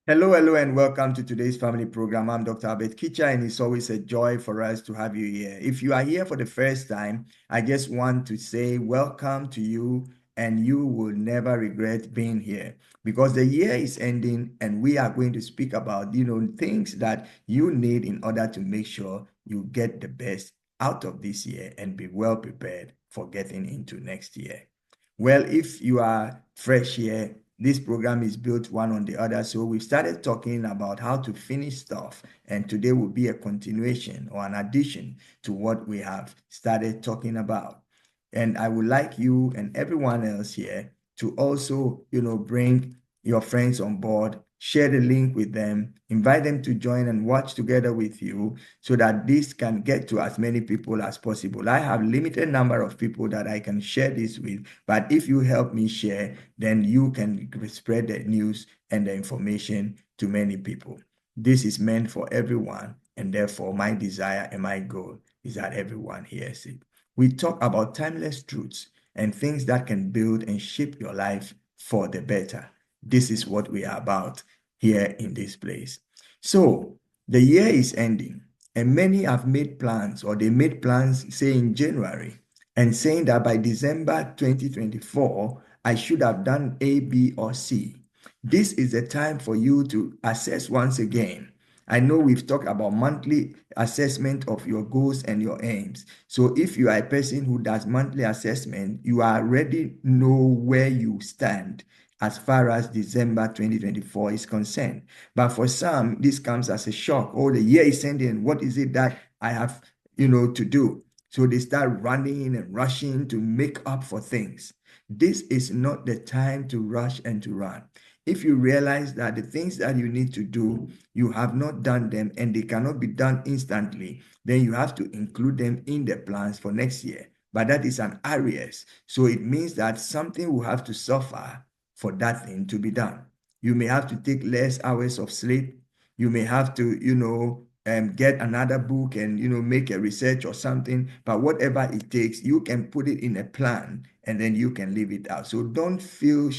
Hello, and welcome to today's family program. I'm Dr. Kitcher, and it's always a joy for us to have you here. If you are here for the first time, I just want to say welcome to you, and you will never regret being here because the year is ending, and we are going to speak about, things that you need in order to make sure you get the best out of this year and be well prepared for getting into next year. Well, if you are fresh here, this program is built one on the other. So we started talking about how to finish stuff. And today will be a continuation or an addition to what we have started talking about. And I would like you and everyone else here to also, bring your friends on board, share the link with them, invite them to join and watch together with you so that this can get to as many people as possible. I have limited number of people that I can share this with, but if you help me share, then you can spread the news and the information to many people. This is meant for everyone, and therefore my desire and my goal is that everyone hears it. We talk about timeless truths and things that can build and shape your life for the better. This is what we are about here in this place. So the year is ending, and many have made plans, or they made plans, say in January, and saying that by December 2024, I should have done A, B, or C. This is the time for you to assess once again. I know we've talked about monthly assessment of your goals and your aims. So if you are a person who does monthly assessment, you already know where you stand as far as December 2024 is concerned. But for some, this comes as a shock. Oh, the year is ending. What is it that I have, to do? So they start running and rushing to make up for things. This is not the time to rush and to run. If you realize that the things that you need to do, you have not done them and they cannot be done instantly, then you have to include them in the plans for next year. But that is an arrears. So it means that something will have to suffer for that thing to be done. You may have to take less hours of sleep. You may have to, get another book and, make a research or something. But whatever it takes, you can put it in a plan and then you can leave it out. So don't feel,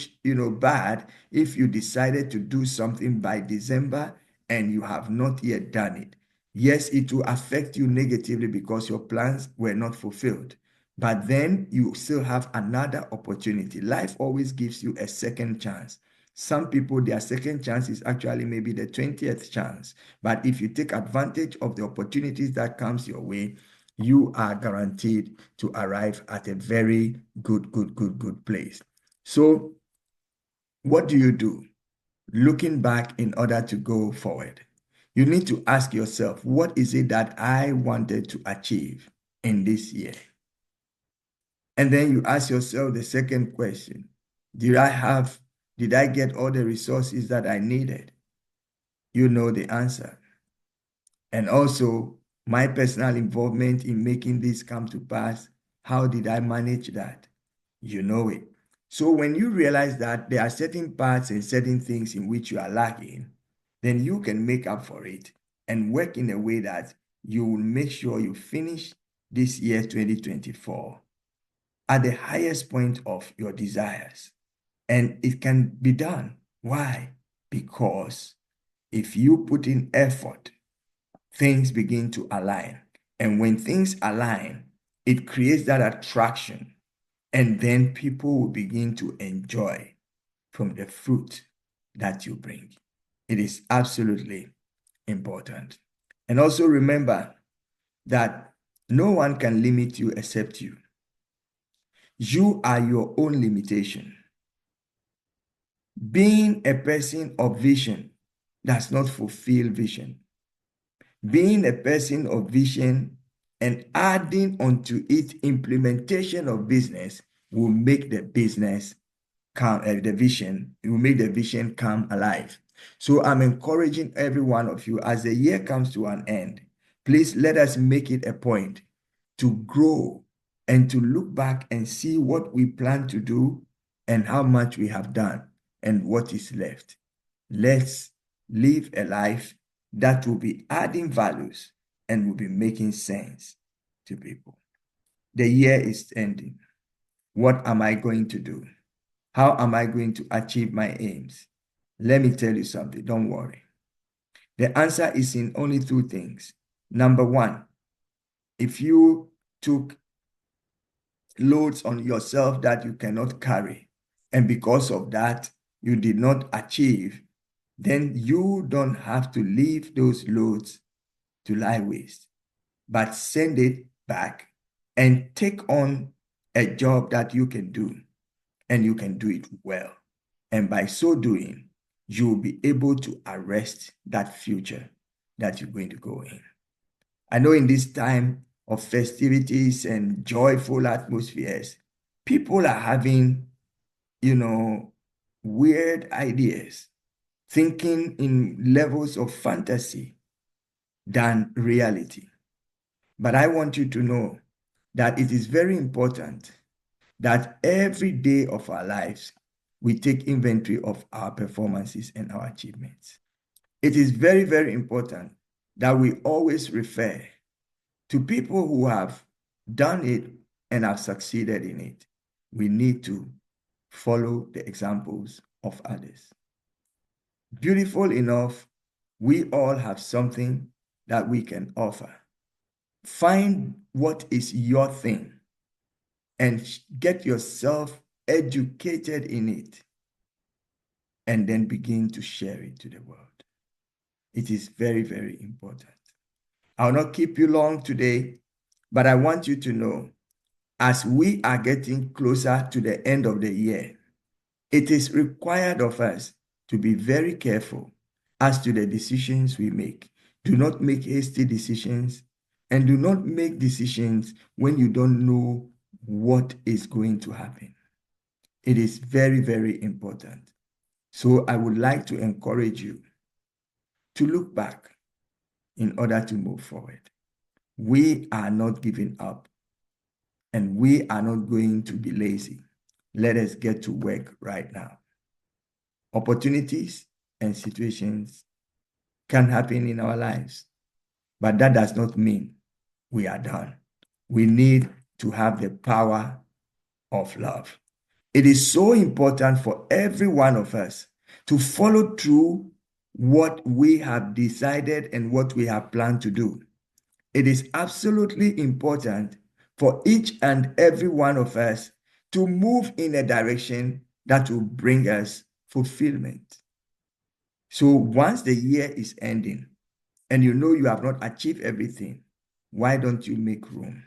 bad if you decided to do something by December and you have not yet done it. Yes, it will affect you negatively because your plans were not fulfilled. But then you still have another opportunity. Life always gives you a second chance. Some people, their second chance is actually maybe the 20th chance. But if you take advantage of the opportunities that comes your way, you are guaranteed to arrive at a very good place. So what do you do? Looking back in order to go forward, you need to ask yourself, what is it that I wanted to achieve in this year? And then you ask yourself the second question, did I get all the resources that I needed? You know the answer. And also, my personal involvement in making this come to pass, how did I manage that? You know it. So when you realize that there are certain parts and certain things in which you are lacking, then you can make up for it and work in a way that you will make sure you finish this year 2024 at the highest point of your desires. And it can be done. Why? Because if you put in effort, things begin to align. And when things align, it creates that attraction. And then people will begin to enjoy from the fruit that you bring. It is absolutely important. And also remember that no one can limit you except you. You are your own limitation. Being a person of vision does not fulfill vision. Being a person of vision and adding onto it implementation of business will make the business come, the vision, it will make the vision come alive. So I'm encouraging every one of you as the year comes to an end, please let us make it a point to grow and to look back and see what we plan to do and how much we have done and what is left. Let's live a life that will be adding values and will be making sense to people. The year is ending. What am I going to do? How am I going to achieve my aims? Let me tell you something. Don't worry. The answer is in only two things. Number one, if you took loads on yourself that you cannot carry, and because of that, you did not achieve, then you don't have to leave those loads to lie waste, but send it back and take on a job that you can do, and you can do it well. And by so doing, you'll be able to arrest that future that you're going to go in. I know in this time of festivities and joyful atmospheres, people are having, weird ideas, thinking in levels of fantasy than reality. But I want you to know that it is very important that every day of our lives, we take inventory of our performances and our achievements. It is very, very important that we always refer to people who have done it and have succeeded in it. We need to follow the examples of others. Beautiful enough, we all have something that we can offer. Find what is your thing and get yourself educated in it, and then begin to share it to the world. It is very, very important. I'll not keep you long today, but I want you to know, as we are getting closer to the end of the year, it is required of us to be very careful as to the decisions we make. Do not make hasty decisions, and do not make decisions when you don't know what is going to happen. It is very, very important. So I would like to encourage you to look back in order to move forward. We are not giving up, and we are not going to be lazy. Let us get to work right now. Opportunities and situations can happen in our lives, but that does not mean we are done. We need to have the power of love. It is so important for every one of us to follow through what we have decided and what we have planned to do. It is absolutely important for each and every one of us to move in a direction that will bring us fulfillment. So once the year is ending and you know you have not achieved everything, why don't you make room?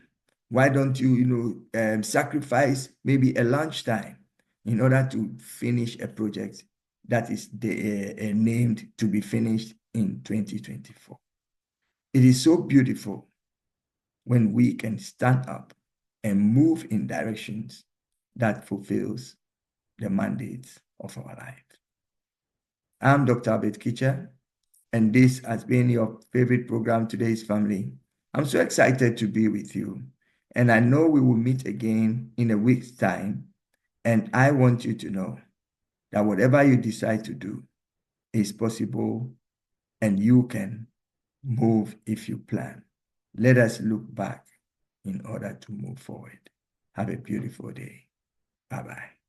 Why don't you, sacrifice maybe a lunchtime in order to finish a project that is named to be finished in 2024? It is so beautiful when we can stand up and move in directions that fulfills the mandates of our life. I'm Dr. Kitcher, and this has been your favorite program, Today's Family. I'm so excited to be with you, and I know we will meet again in a week's time, and I want you to know that whatever you decide to do is possible, and you can move if you plan. Let us look back in order to move forward. Have a beautiful day. Bye-bye.